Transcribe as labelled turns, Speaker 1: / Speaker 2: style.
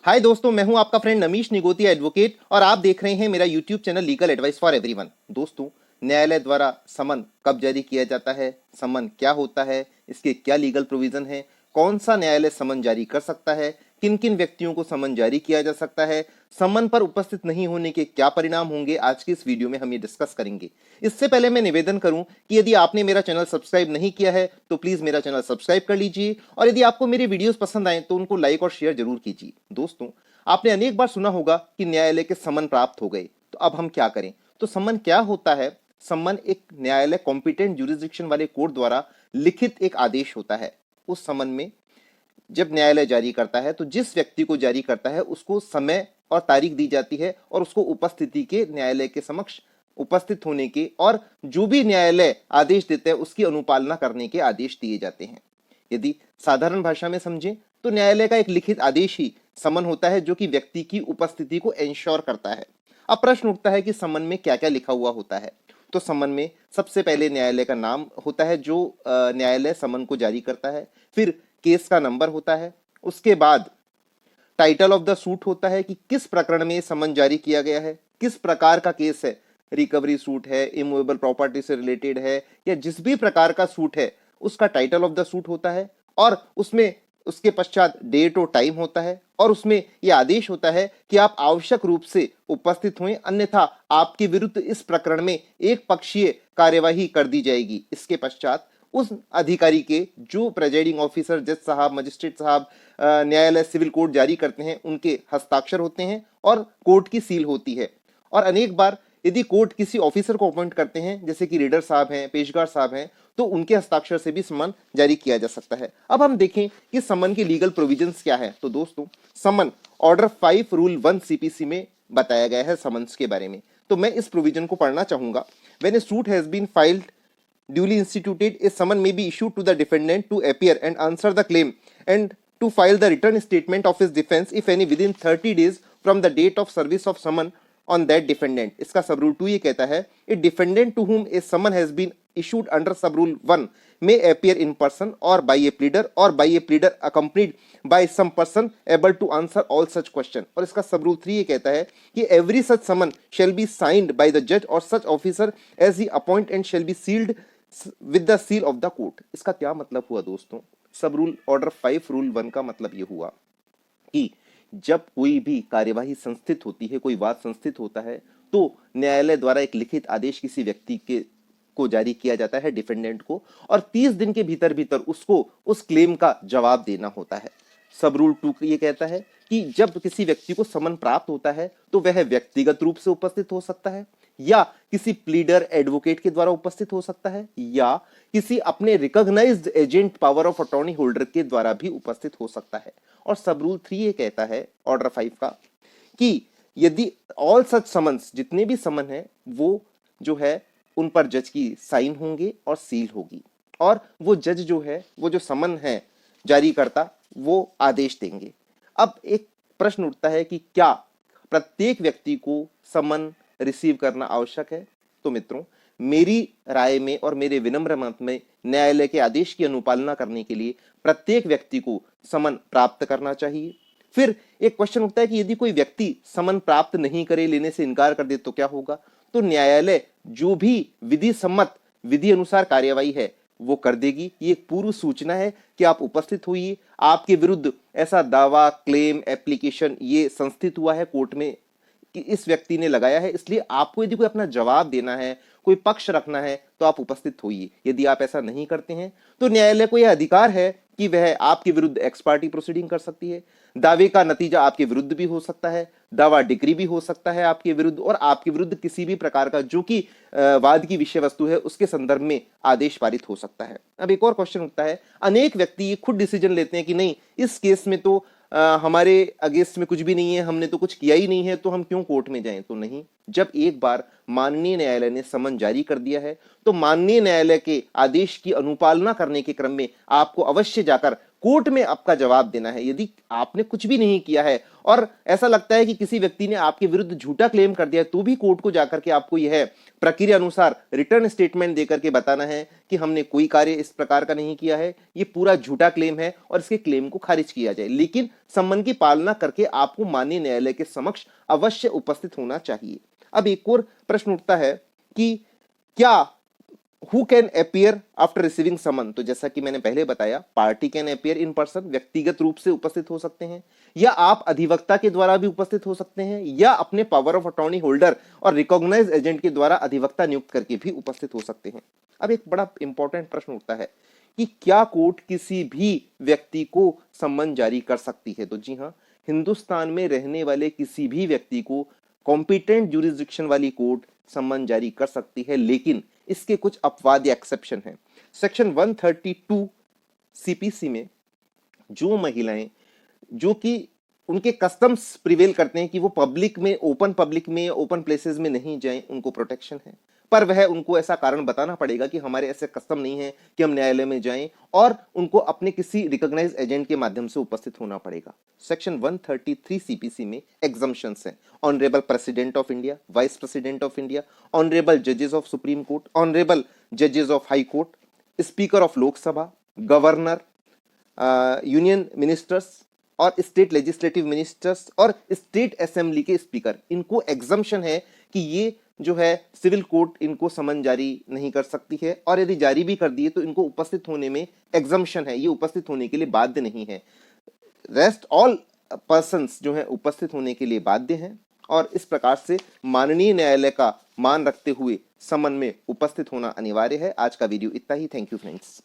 Speaker 1: हाय दोस्तों, मैं हूं आपका फ्रेंड नमीश निगोतिया एडवोकेट और आप देख रहे हैं मेरा YouTube channel legal advice for everyone. दोस्तों, न्यायालय द्वारा समन कब जारी किया जाता है, समन क्या होता है, इसके क्या लीगल प्रोविजन है, कौन सा न्यायालय समन जारी कर सकता है, किन किन व्यक्तियों को समन जारी किया जा सकता है, समन पर उपस्थित नहीं होने के क्या परिणाम होंगे, आज की इस वीडियो में हम ये डिस्कस करेंगे। इससे पहले मैं निवेदन करूं कि यदि आपने मेरा चैनल सब्सक्राइब नहीं किया है तो प्लीज मेरा चैनल सब्सक्राइब कर लीजिए और यदि आपको मेरे वीडियोस पसंद आए तो उनको लाइक और शेयर जरूर कीजिए। दोस्तों, आपने अनेक बार सुना होगा कि न्यायालय के समन प्राप्त हो गए, तो अब हम क्या करें। तो समन क्या होता है? समन एक न्यायालय कॉम्पिटेंट ज्यूरिसडिक्शन वाले कोर्ट द्वारा लिखित एक आदेश होता है। उस समन में जब न्यायालय जारी करता है तो जिस व्यक्ति को जारी करता है उसको समय और तारीख दी जाती है और उसको उपस्थिति के, न्यायालय के समक्ष उपस्थित होने के और जो भी न्यायालय आदेश देते हैं उसकी अनुपालना करने के आदेश दिए जाते हैं। यदि साधारण भाषा में समझें तो न्यायालय का एक लिखित आदेश ही समन होता है जो कि व्यक्ति की उपस्थिति को एंश्योर करता है। अब प्रश्न उठता है कि समन में क्या क्या लिखा हुआ होता है। तो समन में सबसे पहले न्यायालय का नाम होता है जो न्यायालय समन को जारी करता है, फिर केस का नंबर होता है, उसके बाद टाइटल ऑफ द सूट होता है कि किस प्रकरण में समन जारी किया गया है, किस प्रकार का केस है, रिकवरी सूट है, इमूवेबल प्रॉपर्टी से रिलेटेड है या जिस भी प्रकार का सूट है उसका टाइटल ऑफ द सूट होता है और उसमें उसके पश्चात डेट और टाइम होता है और उसमें यह आदेश होता है कि आप आवश्यक रूप से उपस्थित हुए, अन्यथा आपके विरुद्ध इस प्रकरण में एक पक्षीय कार्यवाही कर दी जाएगी। इसके पश्चात उस अधिकारी के, जो प्रेजाइडिंग ऑफिसर, जज साहब, मजिस्ट्रेट साहब, न्यायालय सिविल कोर्ट जारी करते हैं, उनके हस्ताक्षर होते हैं और कोर्ट की सील होती है। और अनेक बार यदि कोर्ट किसी ऑफिसर को अपॉइंट करते हैं, जैसे कि रीडर साहब हैं, पेशकार साहब हैं, तो उनके हस्ताक्षर से भी समन जारी किया जा सकता है। अब हम देखें कि समन के लीगल प्रोविजंस क्या है। तो दोस्तों, समन ऑर्डर 5 रूल 1 सीपीसी में बताया गया है समन्स के बारे में। तो मैं इस प्रोविजन को पढ़ना चाहूंगा। When a suit has been filed duly instituted, a summon may be issued to the defendant to appear and answer the claim and to file the written statement of his defense if any within 30 days from the date of service of summon on that defendant. इसका सब rule 2 ये कहता है, a defendant to whom a summon has been issued under sub rule 1 may appear in person or by a pleader or by a pleader accompanied by some person able to answer all such question. और इसका सब rule 3 ये कहता है कि every such summon shall be signed by the judge or such officer as he appoint and shall be sealed with the seal of the court. इसका क्या मतलब हुआ दोस्तों? सब रूल ऑर्डर 5 रूल 1 का मतलब यह हुआ कि जब कोई भी कार्यवाही संस्थित होती है, कोई वाद संस्थित होता है, तो न्यायालय द्वारा एक लिखित आदेश किसी व्यक्ति के को जारी किया जाता है, डिफेंडेंट को, और 30 दिन के भीतर भीतर उसको उस क्लेम का जवाब देना होता है। सब रूल 2 ये कहता है कि जब किसी व्यक्ति को समन प्राप्त होता है तो वह व्यक्तिगत रूप से उपस्थित हो सकता है या किसी प्लीडर, एडवोकेट के द्वारा उपस्थित हो सकता है या किसी अपने recognized agent, power of attorney holder के द्वारा भी उपस्थित हो सकता है। और सब रूल 3 ये कहता है, ऑर्डर 5 का, कि यदि ऑल सच समन्स, जितने भी समन है, वो जो है उन पर जज की साइन होंगे और सील होगी और वो जज जो है, वो जो समन है जारी करता, वो आदेश देंगे। अब एक प्रश्न उठता है कि क्या प्रत्येक व्यक्ति को समन रिसीव करना आवश्यक है? तो मित्रों, मेरी राय में और मेरे विनम्र मत में न्यायालय के आदेश की अनुपालना करने के लिए प्रत्येक व्यक्ति को समन प्राप्त करना चाहिए। फिर एक क्वेश्चन उठता है कि यदि कोई व्यक्ति समन प्राप्त नहीं करे, लेने से इनकार कर दे, तो क्या होगा? तो न्यायालय जो भी विधि सम्मत, विधि अनुसार कार्यवाही है वो कर देगी। ये एक पूर्व सूचना है कि आप उपस्थित होइए, आपके विरुद्ध ऐसा दावा, क्लेम, एप्लीकेशन ये संस्थित हुआ है कोर्ट में कि इस व्यक्ति ने लगाया है, इसलिए आपको यदि कोई अपना जवाब देना है, कोई पक्ष रखना है, तो आप उपस्थित होइए। यदि आप ऐसा नहीं करते हैं तो न्यायालय को यह अधिकार है कि वह आपके विरुद्ध एक्स पार्टी प्रोसीडिंग कर सकती है। दावे का नतीजा आपके विरुद्ध भी हो सकता है, दावा डिग्री भी हो सकता है आपके विरुद्ध, और आपके विरुद्ध किसी भी प्रकार का जो कि वाद की विषय वस्तु है उसके संदर्भ में आदेश पारित हो सकता है। अब एक और क्वेश्चन उठता है, अनेक व्यक्ति खुद डिसीजन लेते हैं कि नहीं, इस केस में तो हमारे अगेंस्ट में कुछ भी नहीं है, हमने तो कुछ किया ही नहीं है, तो हम क्यों कोर्ट में जाएं? तो नहीं, जब एक बार माननीय न्यायालय ने समन जारी कर दिया है तो माननीय न्यायालय के आदेश की अनुपालना करने के क्रम में आपको अवश्य जाकर कोर्ट में आपका जवाब देना है। यदि आपने कुछ भी नहीं किया है और ऐसा लगता है कि किसी व्यक्ति ने आपके विरुद्ध झूठा क्लेम कर दिया, तो भी कोर्ट को जाकर के आपको यह प्रक्रिया अनुसार रिटर्न स्टेटमेंट देकर के बताना है कि हमने कोई कार्य इस प्रकार का नहीं किया है, ये पूरा झूठा क्लेम है और इसके क्लेम को खारिज किया जाए। लेकिन सम्मन की पालना करके आपको माननीय न्यायालय के समक्ष अवश्य उपस्थित होना चाहिए। अब एक और प्रश्न उठता है कि क्या who can appear after receiving summon? तो जैसा कि मैंने पहले बताया, party can appear in person, व्यक्तिगत रूप से उपस्थित हो सकते हैं, या आप अधिवक्ता के द्वारा भी उपस्थित हो सकते हैं, या अपने पावर ऑफ अटॉर्नी होल्डर और रिकॉग्नाइज्ड एजेंट के द्वारा अधिवक्ता नियुक्त करके भी उपस्थित हो सकते हैं। अब एक बड़ा इंपॉर्टेंट प्रश्न उठता है कि क्या कोर्ट किसी भी व्यक्ति को सम्मन जारी कर सकती है? तो जी हाँ, हिंदुस्तान में रहने वाले किसी भी व्यक्ति को कॉम्पिटेंट ज्यूरिसडिक्शन वाली कोर्ट सम्मन जारी कर सकती है, लेकिन इसके कुछ अपवाद या एक्सेप्शन हैं। सेक्शन 132 सीपीसी में जो महिलाएं जो कि उनके कस्टम्स प्रिवेल करते हैं कि वो पब्लिक में, ओपन पब्लिक में, ओपन प्लेसेस में नहीं जाएं, उनको प्रोटेक्शन है, पर वह उनको ऐसा कारण बताना पड़ेगा कि हमारे ऐसे कस्टम नहीं है कि हम न्यायालय में जाएं, और उनको अपने किसी रिकॉग्नाइज्ड एजेंट के माध्यम से उपस्थित होना पड़ेगा। सेक्शन 133 सीपीसी में एग्जम्पशंस हैं। Honourable president of India, vice president of India, honourable जजेस ऑफ सुप्रीम कोर्ट, ऑनरेबल जजेस of high court, speaker of Lok Sabha, governor, union ministers और स्टेट लेजिस्लेटिव मिनिस्टर्स और स्टेट असेंबली के स्पीकर, इनको एग्जम्पशन है कि ये जो है सिविल कोर्ट इनको समन जारी नहीं कर सकती है, और यदि जारी भी कर दिए तो इनको उपस्थित होने में एग्जम्पशन है, ये उपस्थित होने के लिए बाध्य नहीं है। रेस्ट ऑल पर्सन्स जो है उपस्थित होने के लिए बाध्य हैं, और इस प्रकार से माननीय न्यायालय का मान रखते हुए समन में उपस्थित होना अनिवार्य है। आज का वीडियो इतना ही। Thank you friends.